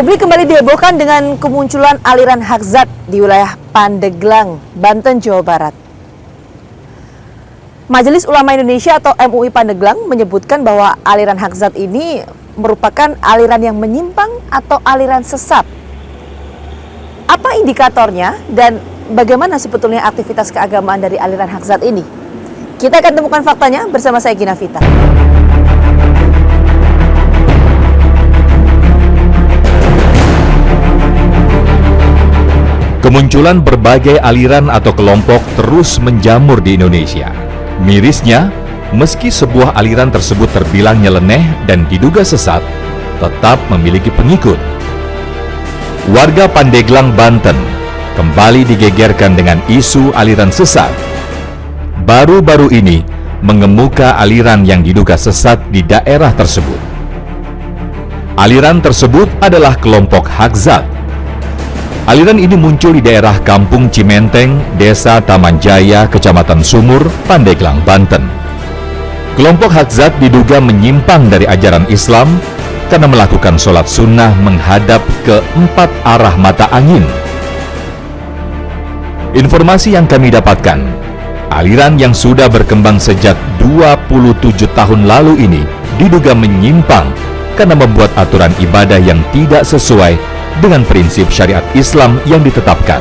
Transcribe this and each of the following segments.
Publik kembali dihebohkan dengan kemunculan aliran hak zat di wilayah Pandeglang, Banten, Jawa Barat. Majelis Ulama Indonesia atau MUI Pandeglang menyebutkan bahwa aliran hak zat ini merupakan aliran yang menyimpang atau aliran sesat. Apa indikatornya dan bagaimana sebetulnya aktivitas keagamaan dari aliran hak zat ini? Kita akan temukan faktanya bersama saya, Gina Vita. Kemunculan berbagai aliran atau kelompok terus menjamur di Indonesia. Mirisnya, meski sebuah aliran tersebut terbilang nyeleneh dan diduga sesat, tetap memiliki pengikut. Warga Pandeglang, Banten kembali digegerkan dengan isu aliran sesat. Baru-baru ini mengemuka aliran yang diduga sesat di daerah tersebut. Aliran tersebut adalah kelompok hak zat. Aliran ini muncul di daerah Kampung Cimenteng, Desa Taman Jaya, Kecamatan Sumur, Pandeglang, Banten. Kelompok hak zat diduga menyimpang dari ajaran Islam karena melakukan sholat sunnah menghadap ke 4 arah mata angin. Informasi yang kami dapatkan, aliran yang sudah berkembang sejak 27 tahun lalu ini diduga menyimpang karena membuat aturan ibadah yang tidak sesuai dengan prinsip syariat Islam yang ditetapkan.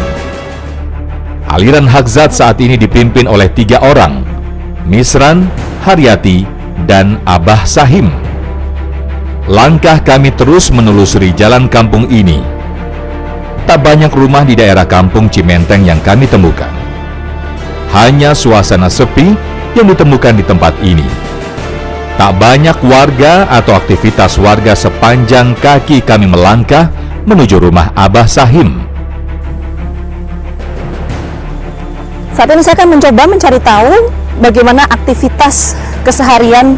Aliran hak zat saat ini dipimpin oleh 3 orang, Misran, Haryati, dan Abah Sahim. Langkah kami terus menelusuri jalan kampung ini. Tak banyak rumah di daerah Kampung Cimenteng yang kami temukan. Hanya suasana sepi yang ditemukan di tempat ini. Tak banyak warga atau aktivitas warga sepanjang kaki kami melangkah menuju rumah Abah Sahim. Saat ini saya akan mencoba mencari tahu bagaimana aktivitas keseharian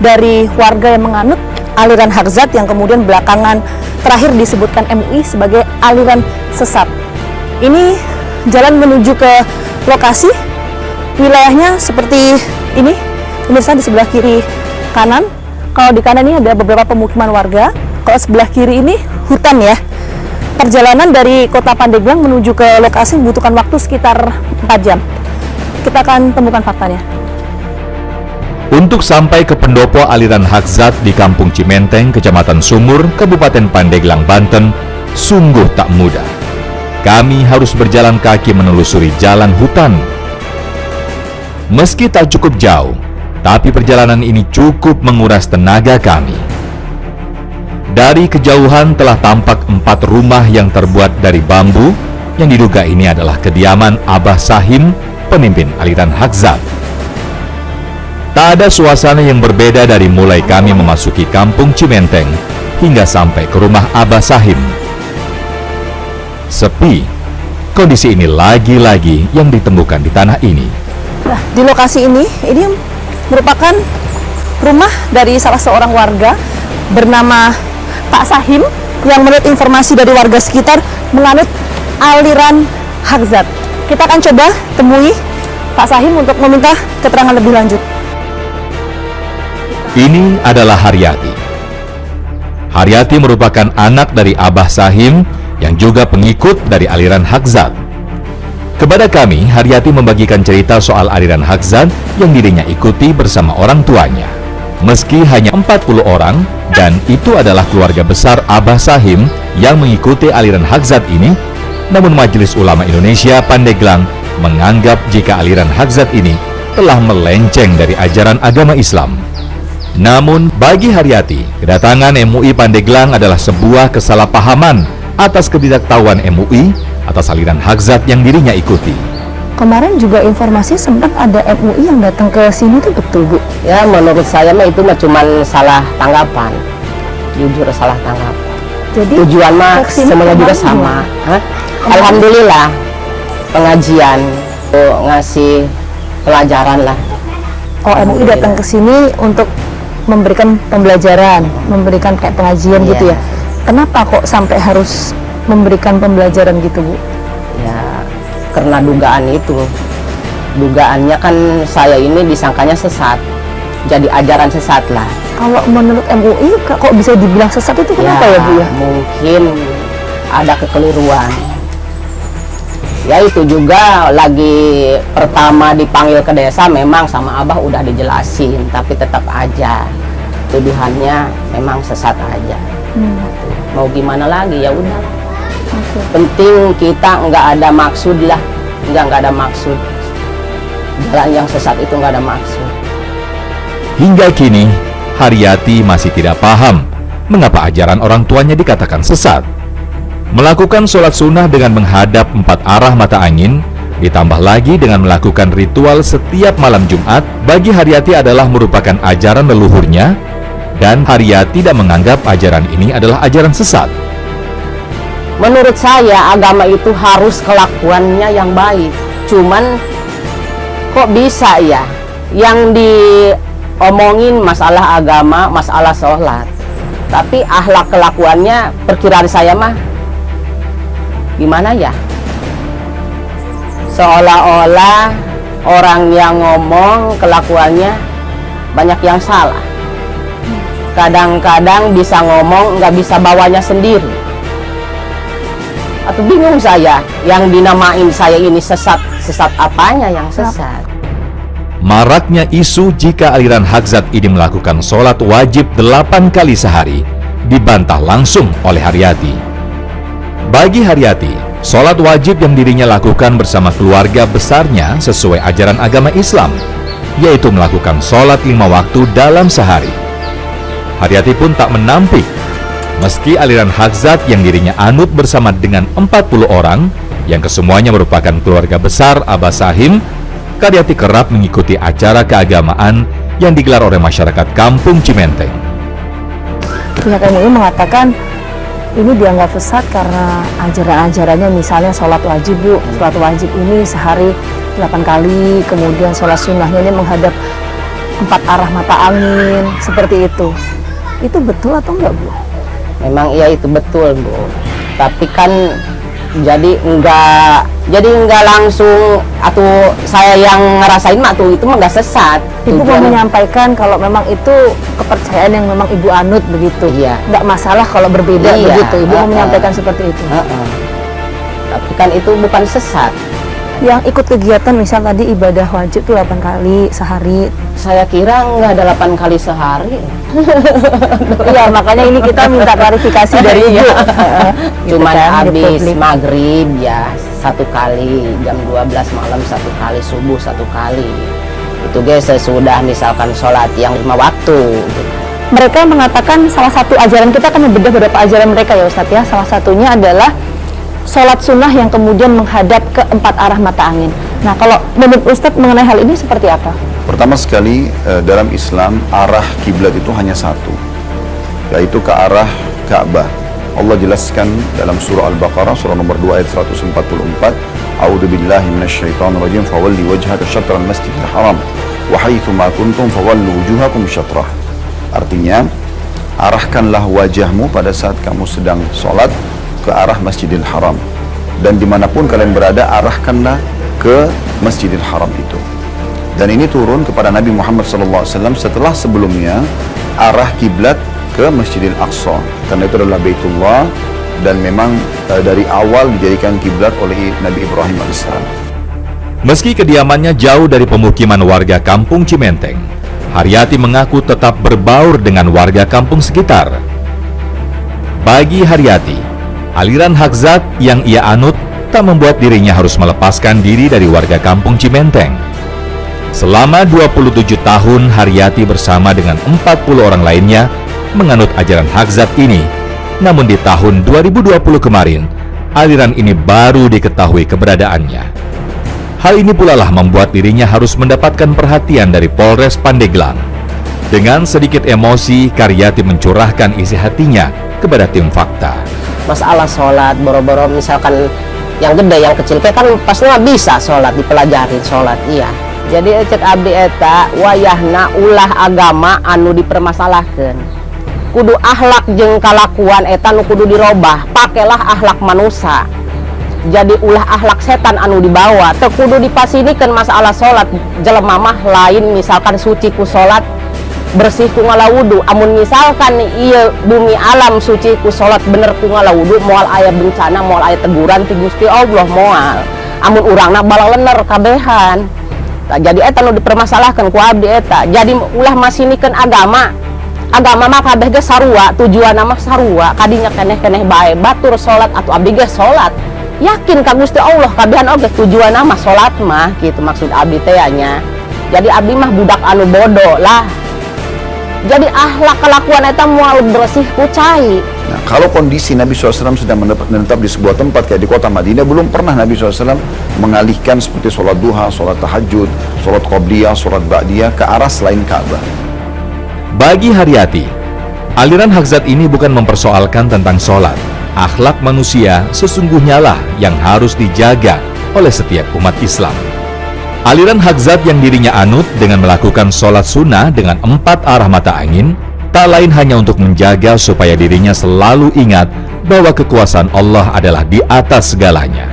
dari warga yang menganut aliran hak zat yang kemudian belakangan terakhir disebutkan MUI sebagai aliran sesat. Ini jalan menuju ke lokasi, wilayahnya seperti ini, pemirsa, di sebelah kiri kanan. Kalau di kanan ini ada beberapa pemukiman warga, kalau sebelah kiri ini hutan ya. Perjalanan dari kota Pandeglang menuju ke lokasi membutuhkan waktu sekitar 4 jam. Kita akan temukan faktanya. Untuk sampai ke pendopo aliran hak zat di Kampung Cimenteng, Kecamatan Sumur, Kabupaten Pandeglang, Banten, sungguh tak mudah. Kami harus berjalan kaki menelusuri jalan hutan. Meski tak cukup jauh, tapi perjalanan ini cukup menguras tenaga kami. Dari kejauhan telah tampak 4 rumah yang terbuat dari bambu, yang diduga ini adalah kediaman Abah Sahim, pemimpin aliran hak zat. Tak ada suasana yang berbeda dari mulai kami memasuki Kampung Cimenteng hingga sampai ke rumah Abah Sahim. Sepi, kondisi ini lagi-lagi yang ditemukan di tanah ini. Nah, di lokasi ini merupakan rumah dari salah seorang warga bernama Pak Sahim yang menurut informasi dari warga sekitar menganut aliran hak zat. Kita akan coba temui Pak Sahim untuk meminta keterangan lebih lanjut. Ini adalah Haryati. Haryati merupakan anak dari Abah Sahim yang juga pengikut dari aliran hak zat. Kepada kami, Haryati membagikan cerita soal aliran hak zat yang dirinya ikuti bersama orang tuanya. Meski hanya 40 orang, dan itu adalah keluarga besar Abah Sahim yang mengikuti aliran hak zat ini, namun Majelis Ulama Indonesia Pandeglang menganggap jika aliran hak zat ini telah melenceng dari ajaran agama Islam. Namun bagi Haryati, kedatangan MUI Pandeglang adalah sebuah kesalahpahaman atas ketidaktahuan MUI atas aliran hak zat yang dirinya ikuti. Kemarin juga informasi sempat ada MUI yang datang ke sini, itu betul, Bu? Ya, menurut saya mah itu mah cuman salah tanggapan. Jujur salah tanggapan. Jadi tujuan mah semuanya juga sama. Alhamdulillah pengajian ngasih pelajaran lah. Oh, MUI datang ke sini untuk memberikan pembelajaran, memberikan kayak pengajian gitu ya. Kenapa kok sampai harus memberikan pembelajaran gitu, Bu? Ya, karena dugaan itu. Dugaannya kan saya ini disangkanya sesat. jadi ajaran sesat lah. Kalau menurut MUI kok bisa dibilang sesat itu kenapa ya Bu ya? Mungkin ada kekeliruan. Ya itu juga lagi pertama dipanggil ke desa memang sama Abah udah dijelasin, tapi tetap aja tuduhannya memang sesat aja. Mau gimana lagi, ya udah. Penting kita nggak ada maksud lah, nggak ada maksud. Jalan yang sesat itu nggak ada maksud. Hingga kini, Haryati masih tidak paham mengapa ajaran orang tuanya dikatakan sesat. Melakukan sholat sunnah dengan menghadap 4 arah mata angin, ditambah lagi dengan melakukan ritual setiap malam Jumat, bagi Haryati adalah merupakan ajaran leluhurnya, dan Haryati tidak menganggap ajaran ini adalah ajaran sesat. Menurut saya agama itu harus kelakuannya yang baik. Cuman kok bisa ya yang diomongin masalah agama, masalah sholat, tapi akhlak kelakuannya perkiraan saya mah gimana ya? Seolah-olah orang yang ngomong kelakuannya banyak yang salah. Kadang-kadang bisa ngomong nggak bisa bawanya sendiri. Atau bingung saya, yang dinamain saya ini sesat. Sesat apanya yang sesat? Maraknya isu jika aliran Haqzat ini melakukan sholat wajib 8 kali sehari dibantah langsung oleh Haryati. Bagi Haryati, sholat wajib yang dirinya lakukan bersama keluarga besarnya sesuai ajaran agama Islam, yaitu melakukan sholat 5 waktu dalam sehari. Haryati pun tak menampik, meski aliran Haqzat yang dirinya anut bersama dengan 40 orang, yang kesemuanya merupakan keluarga besar Abah Sahim, Haryati kerap mengikuti acara keagamaan yang digelar oleh masyarakat Kampung Cimenteng. Pihak MUI mengatakan ini dianggap sesat karena ajaran-ajarannya misalnya sholat wajib Bu, sholat wajib ini sehari 8 kali, kemudian sholat sunnahnya ini menghadap 4 arah mata angin, seperti itu. Itu betul atau enggak Bu? Memang iya itu betul Bu, tapi kan jadi enggak langsung atau saya yang ngerasain mah tuh itu mah enggak sesat. Ibu mau menyampaikan kalau memang itu kepercayaan yang memang Ibu anut begitu. Iya. Enggak masalah kalau berbeda begitu. Ibu mau menyampaikan seperti itu. Tapi kan itu bukan sesat. Yang ikut kegiatan misal tadi ibadah wajib tuh 8 kali sehari. Saya kira nggak ada 8 kali sehari. Iya, makanya ini kita minta klarifikasi dari Ibu. Cuman Gitu kan, di habis publik. maghrib ya 1 kali, jam 12 malam 1 kali, subuh 1 kali. Itu guys sesudah misalkan sholat yang 5 waktu. Mereka mengatakan salah satu ajaran kita kan berbeda beberapa ajaran mereka ya Ustadz ya. Salah satunya adalah sholat sunnah yang kemudian menghadap ke 4 arah mata angin. Nah, kalau menurut Ustadz mengenai hal ini seperti apa? Pertama sekali, dalam Islam arah kiblat itu hanya satu, yaitu ke arah Ka'bah. Allah jelaskan dalam surah Al-Baqarah surah nomor 2 ayat 144, A'udzubillahi minasyaitonirrajim, fawalli wajhaka syatral masjidil haram wa haitsu ma kuntum fawallu wujuhakum syatrah. Artinya, arahkanlah wajahmu pada saat kamu sedang sholat ke arah Masjidil Haram, dan dimanapun kalian berada arahkanlah ke Masjidil Haram itu. Dan ini turun kepada Nabi Muhammad SAW setelah sebelumnya arah kiblat ke Masjidil Aqsa, karena itu adalah Baitullah dan memang dari awal dijadikan kiblat oleh Nabi Ibrahim AS. Meski kediamannya jauh dari pemukiman warga Kampung Cimenteng, Haryati mengaku tetap berbaur dengan warga kampung sekitar. Bagi Haryati, aliran Haqzat yang ia anut tak membuat dirinya harus melepaskan diri dari warga Kampung Cimenteng. Selama 27 tahun Haryati bersama dengan 40 orang lainnya menganut ajaran Haqzat ini. Namun di tahun 2020 kemarin, aliran ini baru diketahui keberadaannya. Hal ini pula lah membuat dirinya harus mendapatkan perhatian dari Polres Pandeglang. Dengan sedikit emosi, Haryati mencurahkan isi hatinya kepada tim Fakta. Masalah sholat, boro-boro misalkan yang gede, yang kecil, kan pasti nggak bisa sholat, dipelajarin sholat, iya. Jadi cek abdi eta, wayahna ulah agama anu dipermasalahkan. Kudu akhlak jeung kalakuan eta nu kudu dirobah, pakailah akhlak manusia. Jadi ulah akhlak setan anu dibawa, teu kudu dipasinikan masalah sholat. Jelema mah lain misalkan suci ku sholat, bersih ku ngalawudu. Amun misalkan iya bumi alam suci ku salat bener ku ngalawudu, moal aya bencana, moal aya teguran ti Gusti Allah moal. Amun urangna balalener kabehan. Jadi eta nu dipermasalahkan ku abdi eta. Jadi ulah masinikeun agama. Agama mah kabeh ge sarua, tujuan mah sarua, kadinya keneh-keneh bae batur salat atau abdi ge salat. Yakin ka Gusti Allah kabehan oge tujuan mah salat mah gitu maksud abdi teh nya. Jadi abdi mah budak anu bodoh lah. Jadi akhlak kelakuan eta moal bersih ku cai. Nah, kalau kondisi Nabi SAW sedang menetap di sebuah tempat kayak di kota Madinah, belum pernah Nabi SAW mengalihkan seperti sholat duha, sholat tahajud, sholat qobliyah, sholat ba'diyah ke arah selain Ka'bah. Bagi Haryati, aliran Haqzat ini bukan mempersoalkan tentang sholat. Akhlak manusia sesungguhnya lah yang harus dijaga oleh setiap umat Islam. Aliran Haqzat yang dirinya anut dengan melakukan sholat sunnah dengan 4 arah mata angin, tak lain hanya untuk menjaga supaya dirinya selalu ingat bahwa kekuasaan Allah adalah di atas segalanya.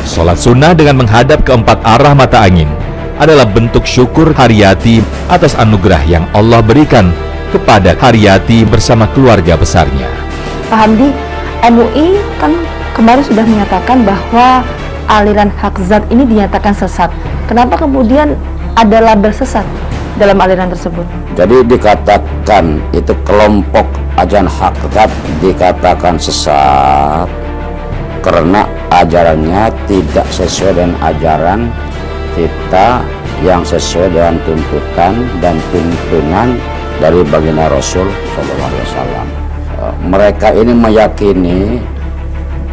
Sholat sunnah dengan menghadap ke 4 arah mata angin adalah bentuk syukur Haryati atas anugerah yang Allah berikan kepada Haryati bersama keluarga besarnya. Pak Hamdi, MUI kan kemarin sudah menyatakan bahwa aliran Haqzat ini dinyatakan sesat. Kenapa kemudian ada label sesat dalam aliran tersebut? Jadi dikatakan itu kelompok ajaran Haqzat dikatakan sesat karena ajarannya tidak sesuai dengan ajaran kita yang sesuai dengan tuntutan dan tuntunan dari baginda Rasul SAW. Mereka ini meyakini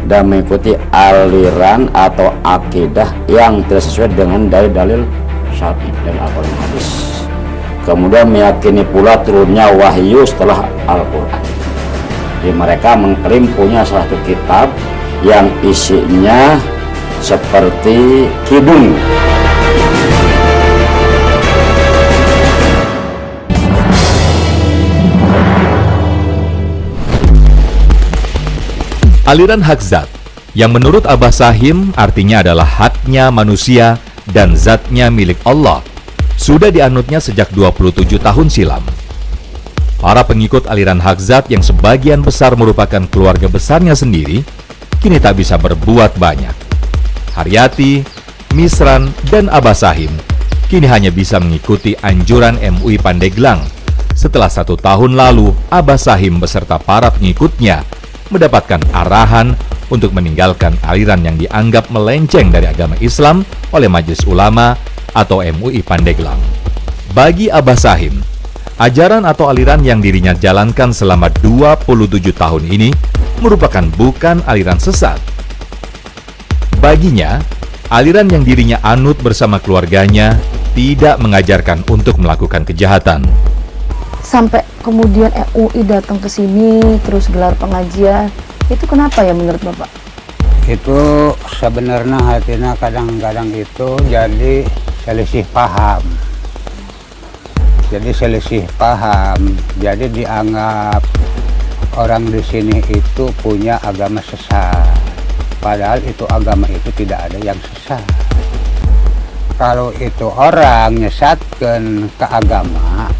dan mengikuti aliran atau akidah yang tidak sesuai dengan dalil syar'i dan Al-Quran hadis. Kemudian meyakini pula turunnya wahyu setelah Al-Quran. Jadi mereka mengklaim punya salah satu kitab yang isinya seperti kidung. Aliran Haqzat, yang menurut Abah Sahim artinya adalah haknya manusia dan zatnya milik Allah, sudah dianutnya sejak 27 tahun silam. Para pengikut aliran Haqzat yang sebagian besar merupakan keluarga besarnya sendiri, kini tak bisa berbuat banyak. Haryati, Misran, dan Abah Sahim kini hanya bisa mengikuti anjuran MUI Pandeglang. Setelah 1 tahun lalu, Abah Sahim beserta para pengikutnya mendapatkan arahan untuk meninggalkan aliran yang dianggap melenceng dari agama Islam oleh Majelis Ulama atau MUI Pandeglang. Bagi Abah Sahim, ajaran atau aliran yang dirinya jalankan selama 27 tahun ini merupakan bukan aliran sesat. Baginya, aliran yang dirinya anut bersama keluarganya tidak mengajarkan untuk melakukan kejahatan. Sampai kemudian MUI datang ke sini terus gelar pengajian, itu kenapa ya menurut Bapak? Itu sebenarnya hatinya kadang-kadang itu jadi selisih paham. Jadi dianggap orang di sini itu punya agama sesat. Padahal itu agama itu tidak ada yang sesat. Kalau itu orang nyesatkan ke agama,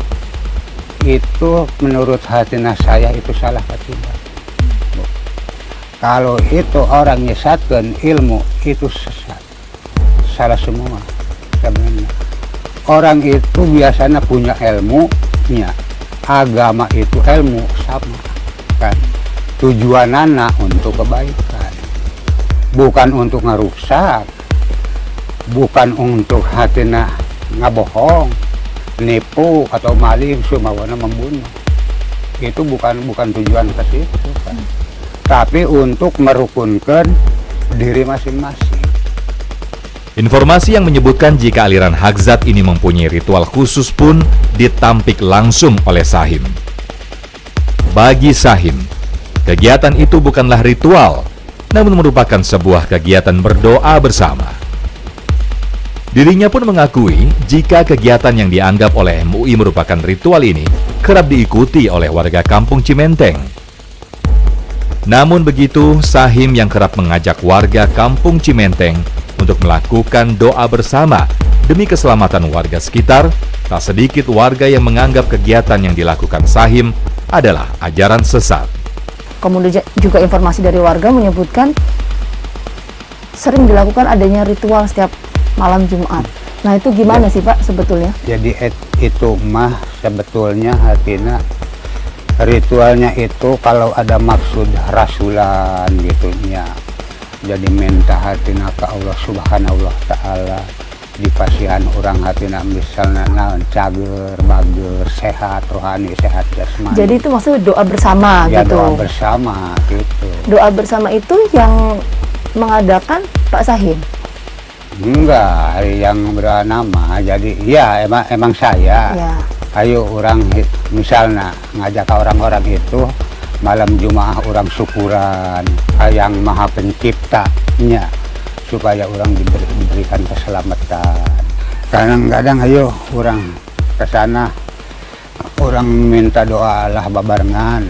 itu menurut hatinya saya itu salah ketidak. Kalau itu orang nyesatkan ilmu, itu sesat, salah semua sebenarnya. Orang itu biasanya punya ilmunya, agama itu ilmu sama kan, tujuannya untuk kebaikan, bukan untuk ngerusak, bukan untuk hatinya ngabohong, nipu atau maling, sumawana membunuh. Itu bukan tujuan ke situ kan. Tapi untuk merukunkan diri masing-masing. Informasi yang menyebutkan jika aliran Haqzat ini mempunyai ritual khusus pun ditampik langsung oleh Sahim. Bagi Sahim, kegiatan itu bukanlah ritual, namun merupakan sebuah kegiatan berdoa bersama. Dirinya pun mengakui jika kegiatan yang dianggap oleh MUI merupakan ritual ini kerap diikuti oleh warga kampung Cimenteng. Namun begitu, Sahim yang kerap mengajak warga kampung Cimenteng untuk melakukan doa bersama Demi keselamatan warga sekitar, tak sedikit warga yang menganggap kegiatan yang dilakukan Sahim adalah ajaran sesat. Kemudian juga informasi dari warga menyebutkan sering dilakukan adanya ritual setiap malam Jumat. Nah itu gimana sih Pak sebetulnya? Jadi itu mah sebetulnya artinya ritualnya itu kalau ada maksud rasulan gitu ya. Jadi minta hatina ke Allah Subhanahu wa Ta'ala, dipasihan orang hatina misalnya naon cager, bager, sehat rohani, sehat jasmani. Jadi itu maksudnya doa bersama ya, gitu. doa bersama gitu. Doa bersama itu yang mengadakan Pak Sahim? Enggak, yang bernama. Jadi ya emang saya. Ya. Ayo orang misalnya ngajak orang-orang itu malam Jumat orang syukuran yang Maha Penciptanya supaya orang diberikan keselamatan. Kadang-kadang ayo orang ke sana, orang minta doa Allah babarengan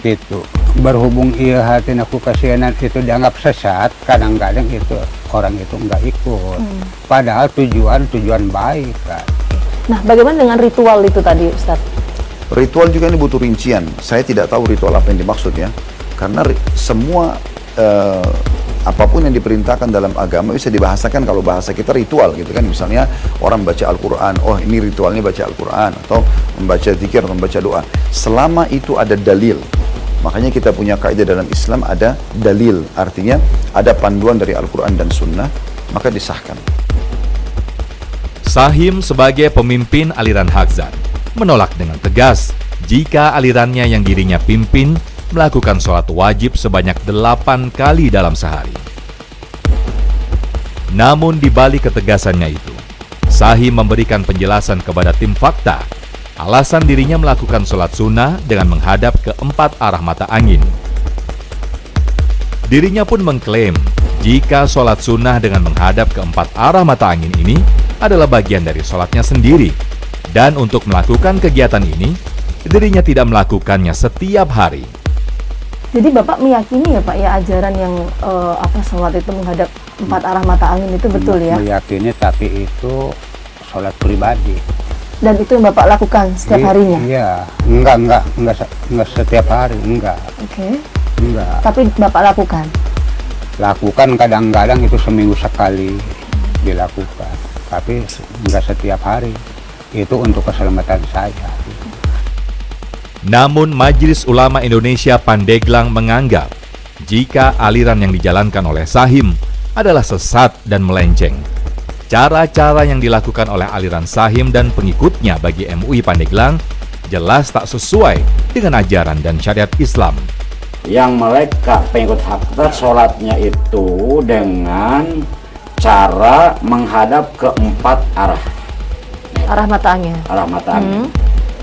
gitu. Berhubung iya hati aku kasihanan itu dianggap sesat, kadang-kadang itu orang itu enggak ikut. Padahal tujuan baik kan. Nah bagaimana dengan ritual itu tadi Ustaz? Ritual juga ini butuh rincian. Saya tidak tahu ritual apa yang dimaksud ya. Karena semua apapun yang diperintahkan dalam agama bisa dibahasakan kalau bahasa kita ritual gitu kan. Misalnya orang baca Al-Quran, oh ini ritualnya baca Al-Quran, atau membaca zikir atau membaca doa. Selama itu ada dalil, makanya kita punya kaidah dalam Islam ada dalil, artinya ada panduan dari Al-Quran dan Sunnah, maka disahkan. Sahim sebagai pemimpin aliran Haqzat menolak dengan tegas jika alirannya yang dirinya pimpin melakukan sholat wajib sebanyak 8 kali dalam sehari. Namun di balik ketegasannya itu, Sahim memberikan penjelasan kepada tim Fakta alasan dirinya melakukan sholat sunnah dengan menghadap ke 4 arah mata angin. Dirinya pun mengklaim jika sholat sunnah dengan menghadap ke 4 arah mata angin ini adalah bagian dari sholatnya sendiri, dan untuk melakukan kegiatan ini, dirinya tidak melakukannya setiap hari. Jadi Bapak meyakini ya Pak ya ajaran yang sholat itu menghadap 4 arah mata angin itu betul ya? Meyakini, tapi itu sholat pribadi. Dan itu yang Bapak lakukan setiap harinya? Iya, enggak setiap hari, enggak. Oke. Enggak. Tapi Bapak lakukan? Lakukan kadang-kadang itu seminggu sekali dilakukan, tapi enggak setiap hari. Itu untuk keselamatan saya. Namun Majelis Ulama Indonesia Pandeglang menganggap jika aliran yang dijalankan oleh Sahim adalah sesat dan melenceng. Cara-cara yang dilakukan oleh aliran Sahim dan pengikutnya bagi MUI Pandeglang jelas tak sesuai dengan ajaran dan syariat Islam. Yang mereka pengikut Haqzat sholatnya itu dengan cara menghadap ke 4 arah. Arah mata angin? Arah mata angin.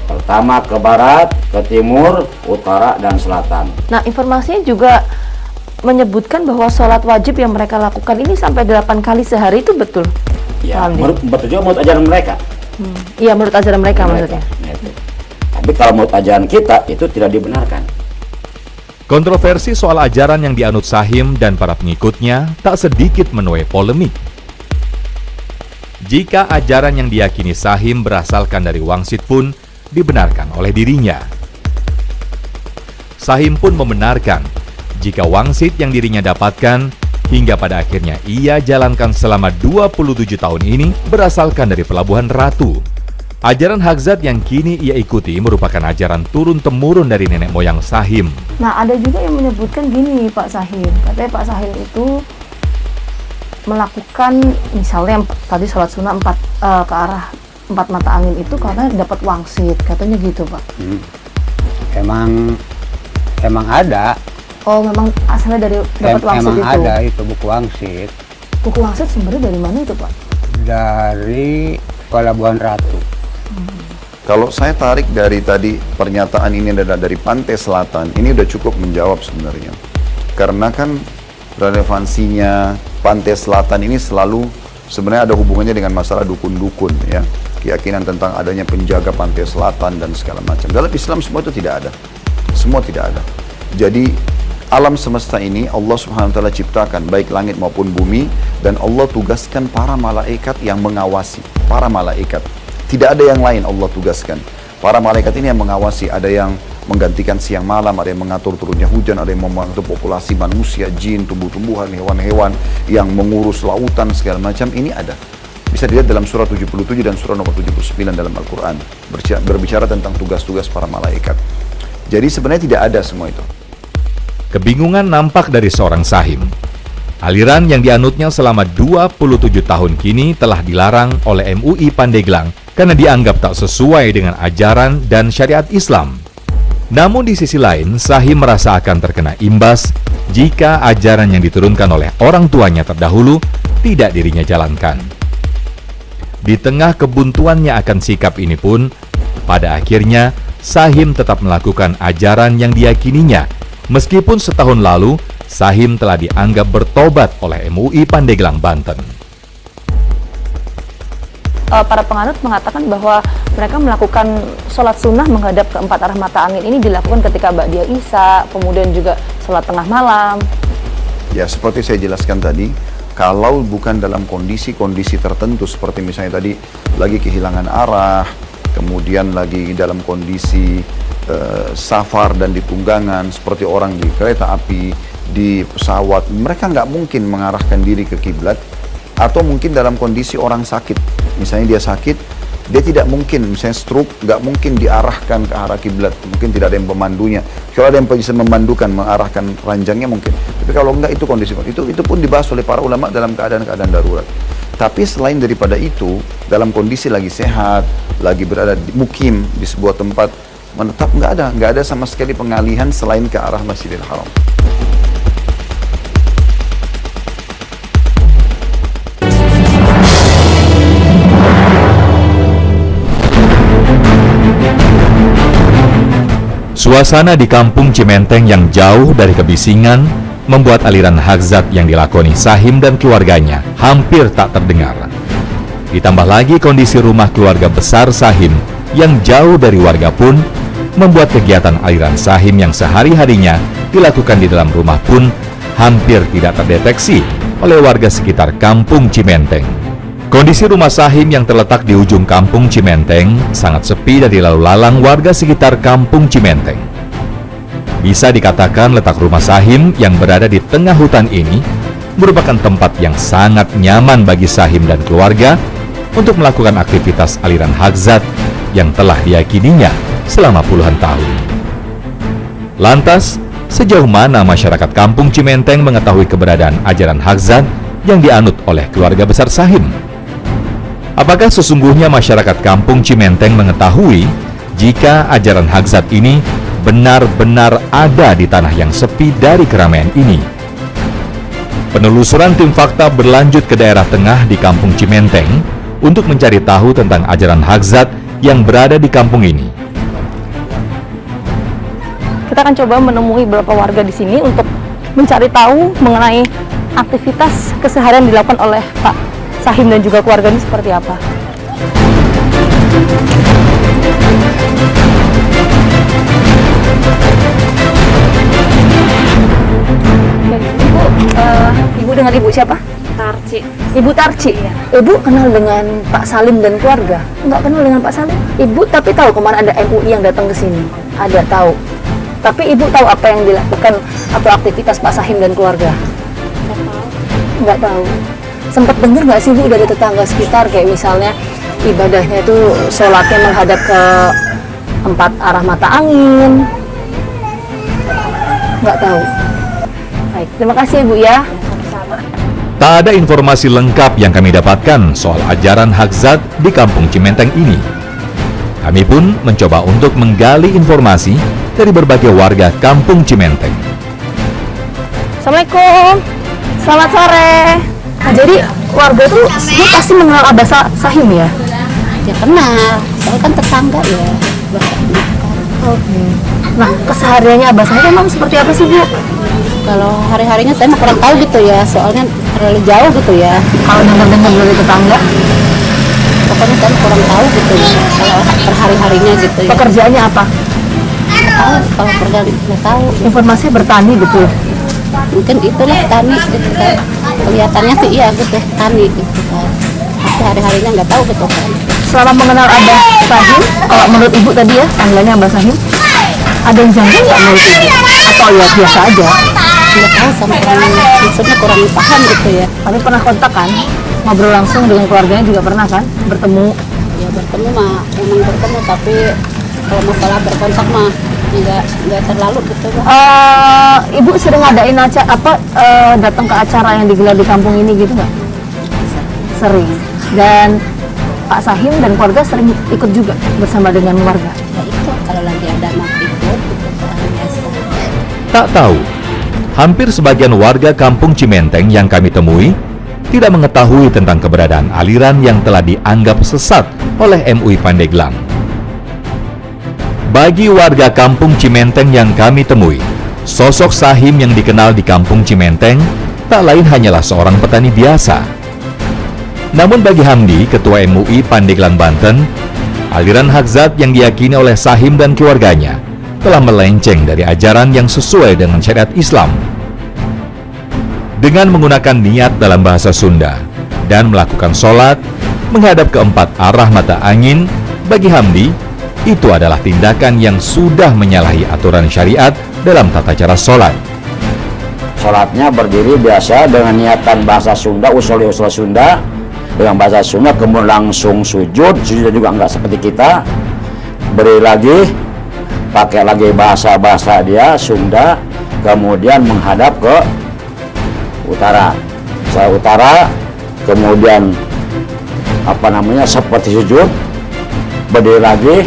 Pertama ke barat, ke timur, utara, dan selatan. Nah informasinya juga menyebutkan bahwa sholat wajib yang mereka lakukan ini sampai 8 kali sehari, itu betul? Ya, betul juga menurut ajaran mereka. Iya, menurut ajaran mereka maksudnya. Tapi kalau menurut ajaran kita, itu tidak dibenarkan. Kontroversi soal ajaran yang dianut Sahim dan para pengikutnya tak sedikit menuai polemik. Jika ajaran yang diyakini Sahim berasalkan dari wangsit pun dibenarkan oleh dirinya. Sahim pun membenarkan jika wangsit yang dirinya dapatkan hingga pada akhirnya ia jalankan selama 27 tahun ini berasalkan dari Pelabuhan Ratu. Ajaran Haqzat yang kini ia ikuti merupakan ajaran turun-temurun dari nenek moyang Sahim. Nah ada juga yang menyebutkan gini Pak Sahim, katanya Pak Sahim itu melakukan misalnya tadi sholat sunnah 4 ke arah 4 mata angin itu karena dapat wangsit, katanya gitu Pak. Emang ada. Oh memang asalnya dari dapat wangsit emang itu? ada itu buku wangsit. Buku wangsit sumbernya dari mana itu Pak? Dari Pelabuhan Ratu. Kalau saya tarik dari tadi pernyataan ini adalah dari Pantai Selatan, ini udah cukup menjawab sebenarnya. Karena kan relevansinya Pantai Selatan ini selalu sebenarnya ada hubungannya dengan masalah dukun-dukun ya. Keyakinan tentang adanya penjaga Pantai Selatan dan segala macam. Dalam Islam semua itu tidak ada. Semua tidak ada. Jadi alam semesta ini Allah Subhanahu wa taala ciptakan baik langit maupun bumi, dan Allah tugaskan para malaikat yang mengawasi. Para malaikat, tidak ada yang lain Allah tugaskan. Para malaikat ini yang mengawasi, ada yang menggantikan siang malam, ada yang mengatur turunnya hujan, ada yang mengatur populasi manusia, jin, tumbuh-tumbuhan, hewan-hewan, yang mengurus lautan segala macam. Ini ada. Bisa dilihat dalam surah 77 dan surah nomor 79 dalam Al-Quran, berbicara tentang tugas-tugas para malaikat. Jadi sebenarnya tidak ada semua itu. Kebingungan nampak dari seorang Sahim. Aliran yang dianutnya selama 27 tahun kini telah dilarang oleh MUI Pandeglang karena dianggap tak sesuai dengan ajaran dan syariat Islam. Namun di sisi lain, Sahim merasa akan terkena imbas jika ajaran yang diturunkan oleh orang tuanya terdahulu tidak dirinya jalankan. Di tengah kebuntuannya akan sikap ini pun, pada akhirnya Sahim tetap melakukan ajaran yang diyakininya. Meskipun setahun lalu, Sahim telah dianggap bertobat oleh MUI Pandeglang, Banten. Para penganut mengatakan bahwa mereka melakukan sholat sunnah menghadap ke 4 arah mata angin ini dilakukan ketika Ba'diyah Isya, kemudian juga sholat tengah malam. Ya, seperti saya jelaskan tadi, kalau bukan dalam kondisi-kondisi tertentu, seperti misalnya tadi lagi kehilangan arah, kemudian lagi dalam kondisi safar dan di tunggangan, seperti orang di kereta api, di pesawat, mereka nggak mungkin mengarahkan diri ke kiblat. Atau mungkin dalam kondisi orang sakit, misalnya dia sakit, dia tidak mungkin, misalnya stroke, nggak mungkin diarahkan ke arah kiblat, mungkin tidak ada yang pemandunya. Kalau ada yang bisa memandukan, mengarahkan ranjangnya mungkin. Tapi kalau enggak, itu kondisi itu pun dibahas oleh para ulama dalam keadaan-keadaan darurat. Tapi selain daripada itu, dalam kondisi lagi sehat, lagi berada di mukim di sebuah tempat menetap, nggak ada sama sekali pengalihan selain ke arah Masjidil Haram. Suasana di kampung Cimenteng yang jauh dari kebisingan membuat aliran hadzat yang dilakoni Sahim dan keluarganya hampir tak terdengar. Ditambah lagi kondisi rumah keluarga besar Sahim yang jauh dari warga pun membuat kegiatan aliran Sahim yang sehari-harinya dilakukan di dalam rumah pun hampir tidak terdeteksi oleh warga sekitar kampung Cimenteng. Kondisi rumah Sahim yang terletak di ujung kampung Cimenteng sangat sepi dari lalu lalang warga sekitar kampung Cimenteng. Bisa dikatakan letak rumah Sahim yang berada di tengah hutan ini merupakan tempat yang sangat nyaman bagi Sahim dan keluarga untuk melakukan aktivitas aliran hadzat yang telah diyakininya selama puluhan tahun. Lantas, sejauh mana masyarakat kampung Cimenteng mengetahui keberadaan ajaran hadzat yang dianut oleh keluarga besar Sahim? Apakah sesungguhnya masyarakat kampung Cimenteng mengetahui jika ajaran hadzat ini benar-benar ada di tanah yang sepi dari keramaian ini? Penelusuran tim fakta berlanjut ke daerah tengah di kampung Cimenteng untuk mencari tahu tentang ajaran hadzat yang berada di kampung ini. Kita akan coba menemui beberapa warga di sini untuk mencari tahu mengenai aktivitas keseharian dilakukan oleh Pak Sahim dan juga keluarga ini seperti apa. Ibu dengan Ibu siapa? Tarci. Ibu Tarci. Iya. Ibu kenal dengan Pak Salim dan keluarga? Enggak kenal dengan Pak Salim? Ibu tapi tahu kemarin ada MUI yang datang ke sini? Ada, tahu. Tapi Ibu tahu apa yang dilakukan atau aktivitas Pak Sahim dan keluarga? Nggak tahu. Sempat dengar nggak sih Bu dari tetangga sekitar kayak misalnya ibadahnya itu sholatnya menghadap ke 4 arah mata angin? Nggak tahu. Baik, terima kasih Bu ya. Tak ada informasi lengkap yang kami dapatkan soal ajaran hadzat di kampung Cimenteng ini. Kami pun mencoba untuk menggali informasi dari berbagai warga kampung Cimenteng. Assalamualaikum, selamat sore. Nah, jadi warga itu dia pasti mengenal Abah Sahim ya? Ya kenal, saya kan tetangga ya. Oke. Nah, kesehariannya Abah Sahim emang seperti apa sih Bu? Kalau hari-harinya saya mah kurang tahu gitu ya, soalnya terlalu jauh gitu ya. Kalau dengar-dengar dari tetangga, Pokoknya saya kurang tahu gitu ya, kalau per hari-harinya gitu ya. pekerjaannya apa? Nggak tahu kalau keluarga nggak tahu. Informasi bertani gitu. Mungkin itulah tani gitu kan. Kelihatannya sih iya gitu tani gitu kan. Tapi hari-harinya nggak tahu gitu kan. Selama mengenal Abah Sahim, kalau menurut Ibu tadi ya, panggilannya Abah Sahim, ada yang janggal nggak menurut Ibu? Atau ya biasa aja? Nggak tahu sama kurang, maksudnya kurang paham gitu ya. Tapi pernah kontak kan? Ngobrol langsung dengan keluarganya juga pernah kan? Bertemu? Ya bertemu mah memang bertemu, tapi kalau masalah berkontak mah nggak terlalu gitu kan. Ibu sering ngadain datang ke acara yang digelar di kampung ini gitu nggak? Sering. Dan Pak Sahim dan keluarga sering ikut juga bersama dengan warga. Ya itu kalau lagi ada mau ikut gitu kan biasa. Tak tahu, hampir sebagian warga kampung Cimenteng yang kami temui tidak mengetahui tentang keberadaan aliran yang telah dianggap sesat oleh MUI Pandeglang. Bagi warga kampung Cimenteng yang kami temui, sosok Sahim yang dikenal di kampung Cimenteng tak lain hanyalah seorang petani biasa. Namun bagi Hamdi, Ketua MUI Pandeglang Banten, aliran Hagzat yang diyakini oleh Sahim dan keluarganya telah melenceng dari ajaran yang sesuai dengan syariat Islam. Dengan menggunakan niat dalam bahasa Sunda dan melakukan sholat menghadap ke 4 arah mata angin, bagi Hamdi, itu adalah tindakan yang sudah menyalahi aturan syariat dalam tata cara sholat. Sholatnya berdiri biasa dengan niatan bahasa Sunda, usul-usul Sunda, dengan bahasa Sunda, kemudian langsung sujud juga nggak seperti kita, beri lagi, pakai lagi bahasa dia Sunda, kemudian menghadap ke utara, kemudian seperti sujud, berdiri lagi,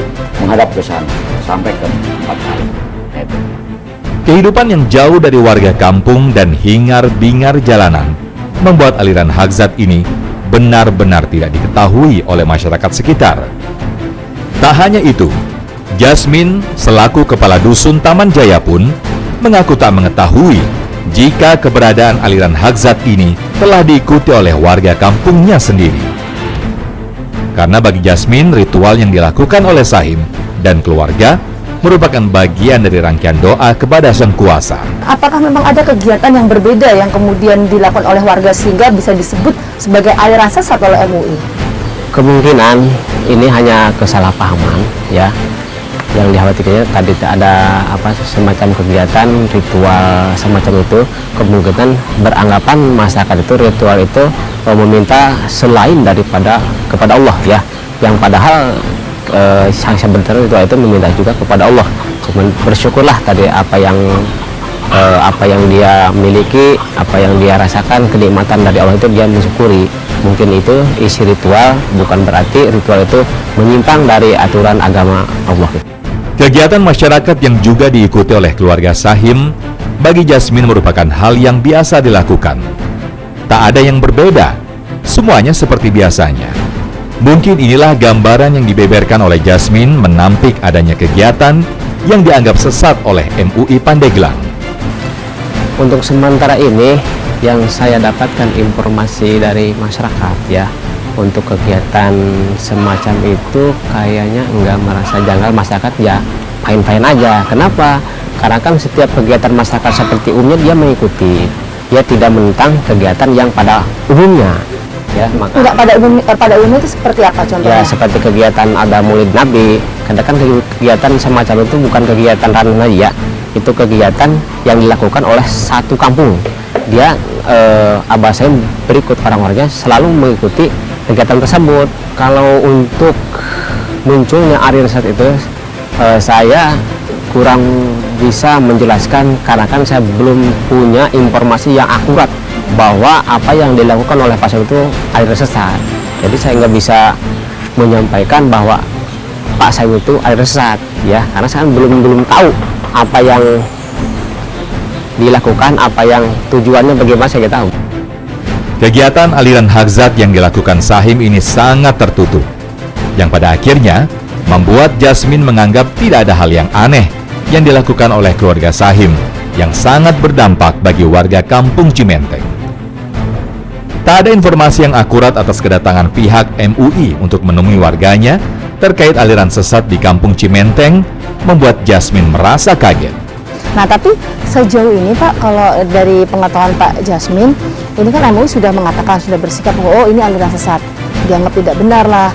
menghadap ke sana sampai ke 4 kali. Itu. Kehidupan yang jauh dari warga kampung dan hingar-bingar jalanan membuat aliran Hagzat ini benar-benar tidak diketahui oleh masyarakat sekitar. Tak hanya itu, Jasmine selaku kepala dusun Taman Jaya pun mengaku tak mengetahui jika keberadaan aliran Hagzat ini telah diikuti oleh warga kampungnya sendiri. Karena bagi Jasmine, ritual yang dilakukan oleh Sahim dan keluarga merupakan bagian dari rangkaian doa kepada Sang Kuasa. Apakah memang ada kegiatan yang berbeda yang kemudian dilakukan oleh warga sehingga bisa disebut sebagai aliran sesat oleh MUI? Kemungkinan ini hanya kesalahpahaman ya. Yang dikhawatirkannya tadi ada semacam kegiatan ritual semacam itu, kemungkinan beranggapan masyarakat itu ritual itu meminta selain daripada kepada Allah ya, yang padahal yang sebenarnya itu meminta juga kepada Allah. Cuman bersyukurlah tadi apa yang dia miliki, apa yang dia rasakan, kenikmatan dari Allah itu dia mensyukuri. Mungkin itu isi ritual, bukan berarti ritual itu menyimpang dari aturan agama Allah. Kegiatan masyarakat yang juga diikuti oleh keluarga Sahim bagi Jasmine merupakan hal yang biasa dilakukan. Tak ada yang berbeda, semuanya seperti biasanya. Mungkin inilah gambaran yang dibeberkan oleh Jasmine menampik adanya kegiatan yang dianggap sesat oleh MUI Pandeglang. Untuk sementara ini yang saya dapatkan informasi dari masyarakat ya, untuk kegiatan semacam itu kayaknya nggak merasa janggal, masyarakat ya fine-fine aja. Kenapa? Karena kan setiap kegiatan masyarakat seperti umumnya dia mengikuti, dia tidak menentang kegiatan yang pada umumnya. Ya, maka Enggak pada umumnya itu seperti apa contohnya? ya seperti kegiatan ada Maulid Nabi, kadang kan kegiatan semacam itu bukan kegiatan random aja ya, itu kegiatan yang dilakukan oleh satu kampung. Dia Abah saya berikut orang-orangnya selalu mengikuti kegiatan tersebut. Kalau untuk munculnya aliran sesat itu saya kurang bisa menjelaskan karena kan saya belum punya informasi yang akurat bahwa apa yang dilakukan oleh pasien itu aliran sesat. Jadi saya nggak bisa menyampaikan bahwa Pak Saim itu aliran sesat ya, karena saya belum tahu apa yang dilakukan, apa yang tujuannya, bagaimana saya nggak tahu. Kegiatan aliran Hagzat yang dilakukan Sahim ini sangat tertutup, yang pada akhirnya membuat Jasmine menganggap tidak ada hal yang aneh yang dilakukan oleh keluarga Sahim yang sangat berdampak bagi warga kampung Cimenteng. Tak ada informasi yang akurat atas kedatangan pihak MUI untuk menemui warganya terkait aliran sesat di kampung Cimenteng membuat Jasmine merasa kaget. Nah, tapi sejauh ini Pak, kalau dari pengetahuan Pak Jasmine, ini kan MUI sudah mengatakan, sudah bersikap bahwa oh ini aliran sesat, dianggap tidak benar lah.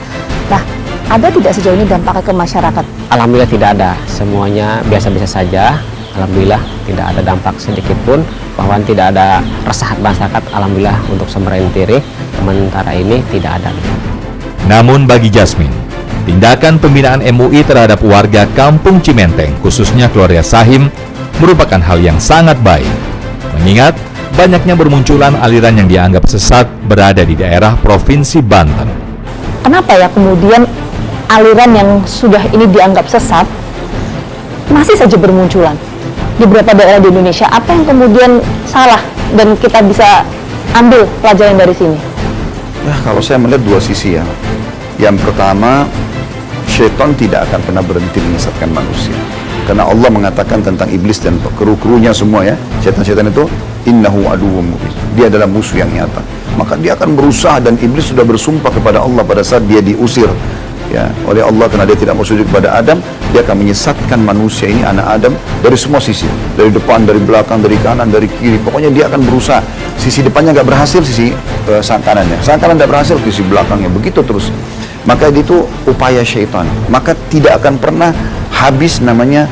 Nah, ada tidak sejauh ini dampaknya ke masyarakat? Alhamdulillah tidak ada, semuanya biasa-biasa saja. Alhamdulillah tidak ada dampak sedikit pun, bahwa tidak ada resah masyarakat. Alhamdulillah untuk Semerentiri sementara ini tidak ada. Namun bagi Jasmine, tindakan pembinaan MUI terhadap warga Kampung Cimenteng, khususnya keluarga Sahim, merupakan hal yang sangat baik. Mengingat banyaknya bermunculan aliran yang dianggap sesat berada di daerah Provinsi Banten. Kenapa ya kemudian aliran yang sudah ini dianggap sesat masih saja bermunculan di beberapa daerah di Indonesia? Apa yang kemudian salah dan kita bisa ambil pelajaran dari sini? Ya, kalau saya melihat dua sisi ya. Yang pertama, syaitan tidak akan pernah berhenti menyesatkan manusia. Karena Allah mengatakan tentang iblis dan kru-krunya semua ya. Syaitan-syaitan itu innahu aduwwum mubin. Dia adalah musuh yang nyata. Maka dia akan berusaha, dan iblis sudah bersumpah kepada Allah pada saat dia diusir ya oleh Allah karena dia tidak mau sujud kepada Adam. Dia akan menyesatkan manusia ini, anak Adam, dari semua sisi, dari depan, dari belakang, dari kanan, dari kiri. Pokoknya dia akan berusaha. Sisi depannya nggak berhasil, sisi sang kanannya. Sang kanan tidak berhasil, sisi belakangnya. Begitu terus. Maka itu upaya syaitan. Maka tidak akan pernah habis namanya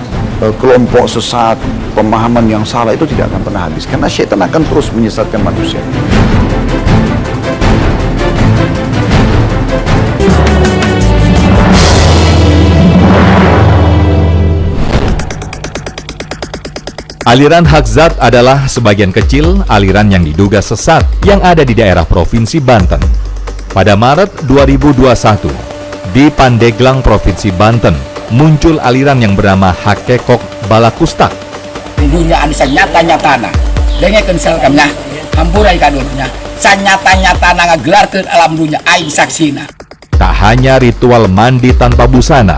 kelompok sesat, pemahaman yang salah itu tidak akan pernah habis. Karena syaitan akan terus menyesatkan manusia. Aliran hak zat adalah sebagian kecil aliran yang diduga sesat yang ada di daerah Provinsi Banten. Pada Maret 2021, di Pandeglang, Provinsi Banten, muncul aliran yang bernama Hakekok Balakustak. Dunia ada nyata-nyatana, dengan kensel kamnya, hampurai kadurnya, sanyata-nyatana ngagelar ke alam dunia, aing saksina. Tak hanya ritual mandi tanpa busana,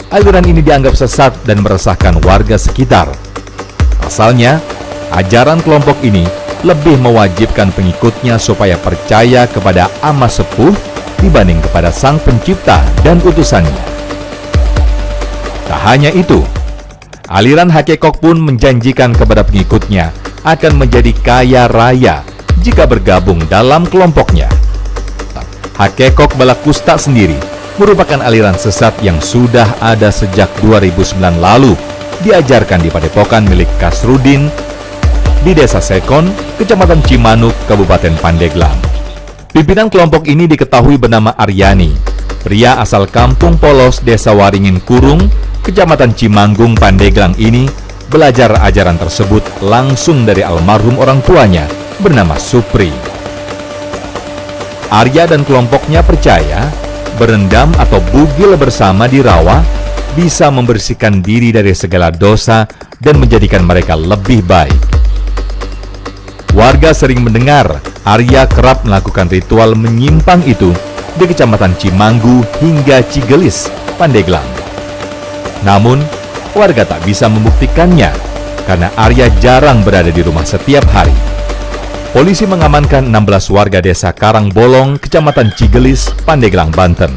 aliran ini dianggap sesat dan meresahkan warga sekitar. Pasalnya, ajaran kelompok ini lebih mewajibkan pengikutnya supaya percaya kepada ama sepuh dibanding kepada sang pencipta dan utusannya. Tak hanya itu, aliran Hakekok pun menjanjikan kepada pengikutnya akan menjadi kaya raya jika bergabung dalam kelompoknya. Hakekok Balakustak sendiri merupakan aliran sesat yang sudah ada sejak 2009 lalu, diajarkan di padepokan milik Kasrudin di Desa Sekon, Kecamatan Cimanuk, Kabupaten Pandeglang. Pimpinan kelompok ini diketahui bernama Aryani, pria asal Kampung Polos, Desa Waringin Kurung, Kecamatan Cimanggung, Pandeglang ini belajar ajaran tersebut langsung dari almarhum orang tuanya bernama Supri. Arya dan kelompoknya percaya berendam atau bugil bersama di rawa bisa membersihkan diri dari segala dosa dan menjadikan mereka lebih baik. Warga sering mendengar Arya kerap melakukan ritual menyimpang itu di Kecamatan Cimanggu hingga Cigelis, Pandeglang. Namun, warga tak bisa membuktikannya karena Arya jarang berada di rumah setiap hari. Polisi mengamankan 16 warga desa Karangbolong, Kecamatan Cigelis, Pandeglang, Banten.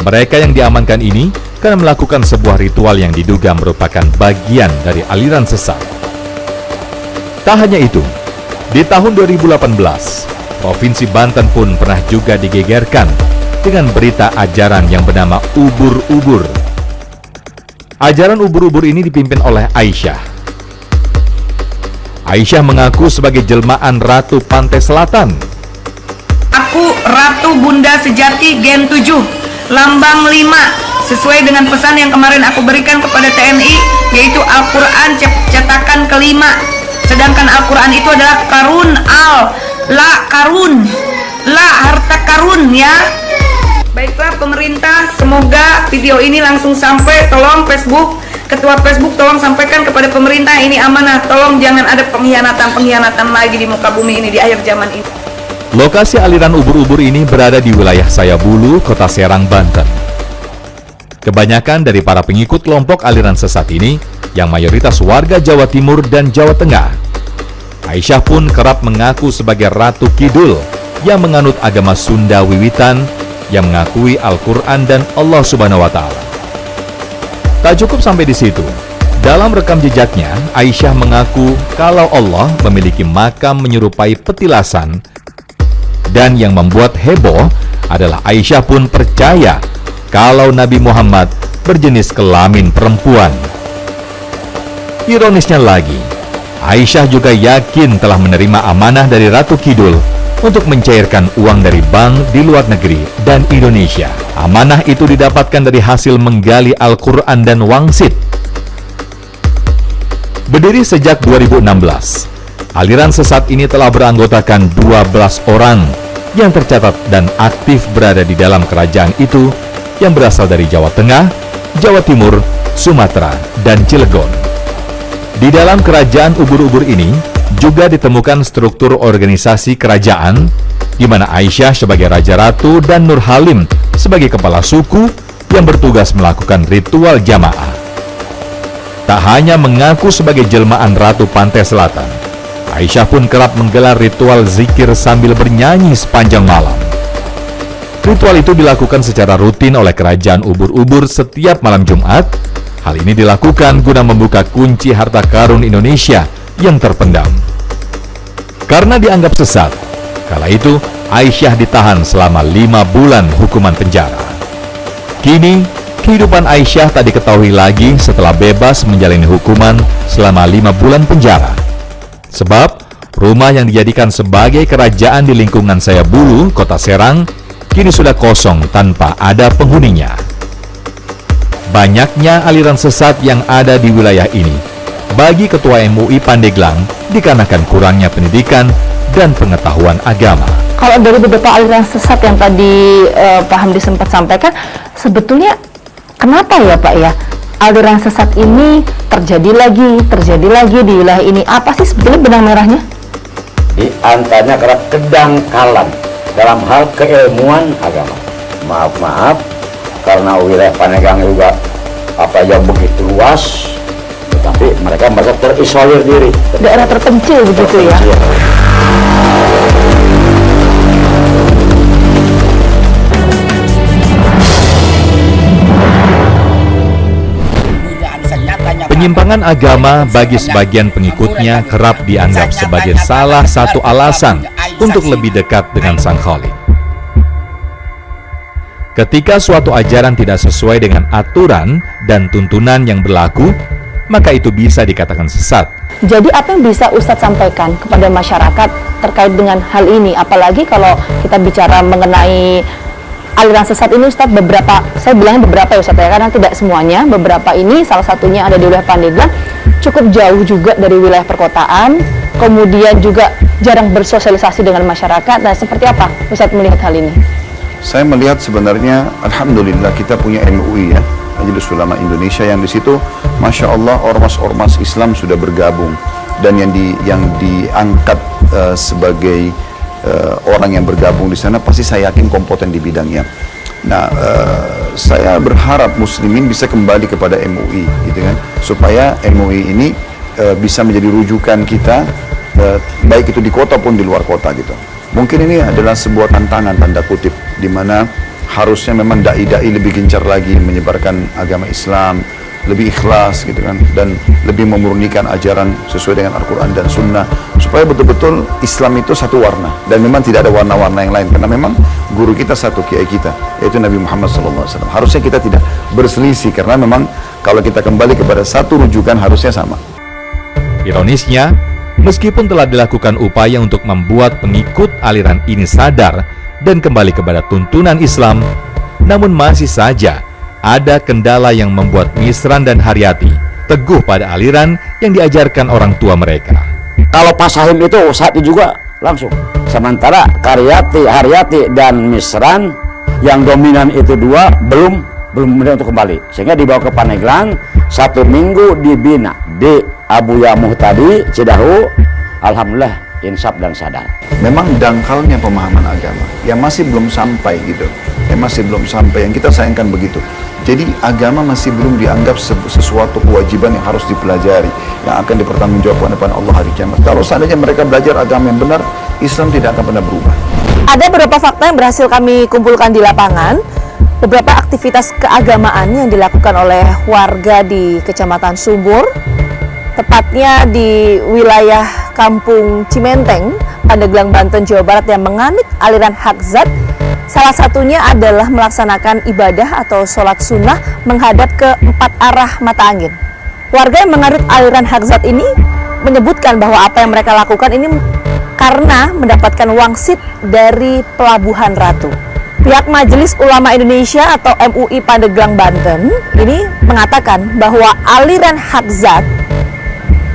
Mereka yang diamankan ini karena melakukan sebuah ritual yang diduga merupakan bagian dari aliran sesat. Tak hanya itu, di tahun 2018, Provinsi Banten pun pernah juga digegerkan dengan berita ajaran yang bernama ubur-ubur. Ajaran ubur-ubur ini dipimpin oleh Aisyah. Aisyah mengaku sebagai jelmaan Ratu Pantai Selatan. Aku Ratu Bunda Sejati Gen 7, Lambang 5, sesuai dengan pesan yang kemarin aku berikan kepada TNI, yaitu Al-Quran cetakan kelima. Sedangkan Al-Quran itu adalah karun, karun, harta karun ya. Baiklah pemerintah, semoga video ini langsung sampai. Tolong Facebook, Ketua Facebook tolong sampaikan kepada pemerintah, ini amanah. Tolong jangan ada pengkhianatan lagi di muka bumi ini di akhir zaman ini. Lokasi aliran ubur-ubur ini berada di wilayah Sayabulu, Kota Serang, Banten. Kebanyakan dari para pengikut kelompok aliran sesat ini yang mayoritas warga Jawa Timur dan Jawa Tengah. Aisyah pun kerap mengaku sebagai Ratu Kidul yang menganut agama Sunda Wiwitan yang mengakui Al-Quran dan Allah Subhanahu wa Ta'ala. Tak cukup sampai di situ. Dalam rekam jejaknya, Aisyah mengaku kalau Allah memiliki makam menyerupai petilasan. Dan yang membuat heboh adalah Aisyah pun percaya kalau Nabi Muhammad berjenis kelamin perempuan. Ironisnya lagi, Aisyah juga yakin telah menerima amanah dari Ratu Kidul untuk mencairkan uang dari bank di luar negeri dan Indonesia. Amanah itu didapatkan dari hasil menggali Al-Quran dan wangsit. Berdiri sejak 2016, aliran sesat ini telah beranggotakan 12 orang yang tercatat dan aktif berada di dalam kerajaan itu yang berasal dari Jawa Tengah, Jawa Timur, Sumatera, dan Cilegon. Di dalam kerajaan ubur-ubur ini juga ditemukan struktur organisasi kerajaan di mana Aisyah sebagai Raja Ratu dan Nur Halim sebagai kepala suku yang bertugas melakukan ritual jamaah. Tak hanya mengaku sebagai jelmaan Ratu Pantai Selatan, Aisyah pun kerap menggelar ritual zikir sambil bernyanyi sepanjang malam. Ritual itu dilakukan secara rutin oleh kerajaan ubur-ubur setiap malam Jumat. Hal ini dilakukan guna membuka kunci harta karun Indonesia yang terpendam. Karena dianggap sesat, kala itu Aisyah ditahan selama 5 bulan hukuman penjara. Kini, kehidupan Aisyah tak diketahui lagi setelah bebas menjalani hukuman selama 5 bulan penjara. Sebab, rumah yang dijadikan sebagai kerajaan di lingkungan Sayabulu, Kota Serang, kini sudah kosong tanpa ada penghuninya. Banyaknya aliran sesat yang ada di wilayah ini, bagi Ketua MUI Pandeglang, dikarenakan kurangnya pendidikan dan pengetahuan agama. Kalau dari beberapa aliran sesat yang tadi Pak Hamdi sempat sampaikan, sebetulnya kenapa ya Pak ya aliran sesat ini terjadi lagi di wilayah ini? Apa sih sebetulnya benang merahnya? Di antaranya karena kedangkalan dalam hal keilmuan agama. Maaf, karena wilayah Pandeglang juga yang begitu luas, tetapi mereka terisolir diri. Daerah terpencil begitu ya? Penyimpangan agama bagi sebagian pengikutnya kerap dianggap sebagai salah satu alasan untuk lebih dekat dengan Sang Khalik. Ketika suatu ajaran tidak sesuai dengan aturan dan tuntunan yang berlaku, maka itu bisa dikatakan sesat. Jadi apa yang bisa Ustadz sampaikan kepada masyarakat terkait dengan hal ini? Apalagi kalau kita bicara mengenai aliran sesat ini Ustadz, saya bilangnya beberapa ya Ustadz ya, karena tidak semuanya. Beberapa ini salah satunya ada di wilayah Pandeglang, cukup jauh juga dari wilayah perkotaan, kemudian juga jarang bersosialisasi dengan masyarakat. Nah, seperti apa Ustadz melihat hal ini? Saya melihat sebenarnya alhamdulillah kita punya MUI ya, Majelis Ulama Indonesia, yang di situ Masya Allah ormas-ormas Islam sudah bergabung, dan yang diangkat sebagai orang yang bergabung di sana pasti saya yakin kompeten di bidangnya. Nah, saya berharap muslimin bisa kembali kepada MUI gitu kan, supaya MUI ini bisa menjadi rujukan kita, baik itu di kota pun di luar kota gitu. Mungkin ini adalah sebuah tantangan tanda kutip, di mana harusnya memang dai-dai lebih gencar lagi menyebarkan agama Islam, lebih ikhlas gitu kan, dan lebih memurnikan ajaran sesuai dengan Al-Quran dan Sunnah, supaya betul-betul Islam itu satu warna, dan memang tidak ada warna-warna yang lain, karena memang guru kita satu, kiai kita, yaitu Nabi Muhammad SAW. Harusnya kita tidak berselisih, karena memang kalau kita kembali kepada satu rujukan harusnya sama. Ironisnya, meskipun telah dilakukan upaya untuk membuat pengikut aliran ini sadar dan kembali kepada tuntunan Islam, namun masih saja ada kendala yang membuat Misran dan Haryati teguh pada aliran yang diajarkan orang tua mereka. Kalau Pak Sahim itu saat itu juga langsung. Sementara Haryati dan Misran yang dominan itu dua belum kemudian untuk kembali, sehingga dibawa ke Pandeglang 1 minggu dibina di Abu Yamuh tadi, Cidahu. Alhamdulillah insaf dan sadar. Memang dangkalnya pemahaman agama yang masih belum sampai gitu, yang masih belum sampai, yang kita sayangkan begitu. Jadi agama masih belum dianggap sesuatu kewajiban yang harus dipelajari, yang akan dipertanggungjawabkan depan Allah hari kiamat. Kalau seandainya mereka belajar agama yang benar, Islam tidak akan pernah berubah. Ada beberapa fakta yang berhasil kami kumpulkan di lapangan. beberapa aktivitas keagamaan yang dilakukan oleh warga di Kecamatan Sumbur, tepatnya di wilayah Kampung Cimenteng, Pandeglang, Banten, Jawa Barat yang menganut aliran Haqzat. Salah satunya adalah melaksanakan ibadah atau sholat sunnah menghadap ke 4 arah mata angin. Warga yang menganut aliran Haqzat ini menyebutkan bahwa apa yang mereka lakukan ini karena mendapatkan wangsit dari Pelabuhan Ratu. Pihak Majelis Ulama Indonesia atau MUI Pandeglang, Banten ini mengatakan bahwa aliran Haqzat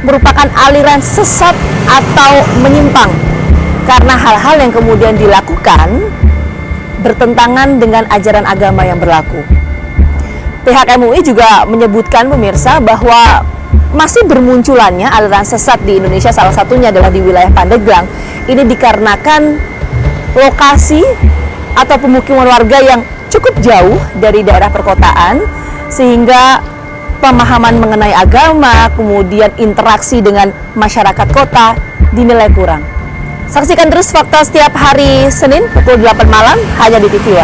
merupakan aliran sesat atau menyimpang karena hal-hal yang kemudian dilakukan bertentangan dengan ajaran agama yang berlaku. Pihak MUI juga menyebutkan pemirsa bahwa masih bermunculannya aliran sesat di Indonesia, salah satunya adalah di wilayah Pandeglang. Ini dikarenakan lokasi atau pemukiman warga yang cukup jauh dari daerah perkotaan, sehingga pemahaman mengenai agama, kemudian interaksi dengan masyarakat kota dinilai kurang. Saksikan terus Fakta setiap hari Senin pukul 8 malam hanya di TV One.